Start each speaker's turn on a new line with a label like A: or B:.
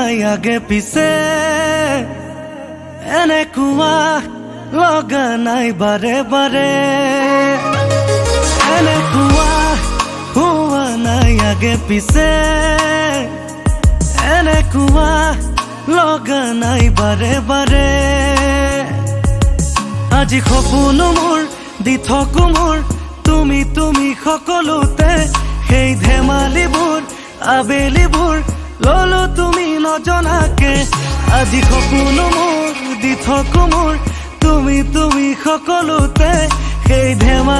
A: নাই আগে পিছে এনেকুৱা লগা নাই বাৰে বাৰে এনেকুৱা হুৱা নাই আগে পিছে এনেকুৱা লগা নাই বাৰে বাৰে আজি সপোনো মোৰ দি থাকো মোৰ তুমি তুমি সকলোতে সেই ধেমালিবোৰ আবেলিবোৰ ললো তুমি নজনাকে আজি সপোনো মোৰ দি থাকো মোৰ তুমি তুমি সকলোতে সেই ধেমালি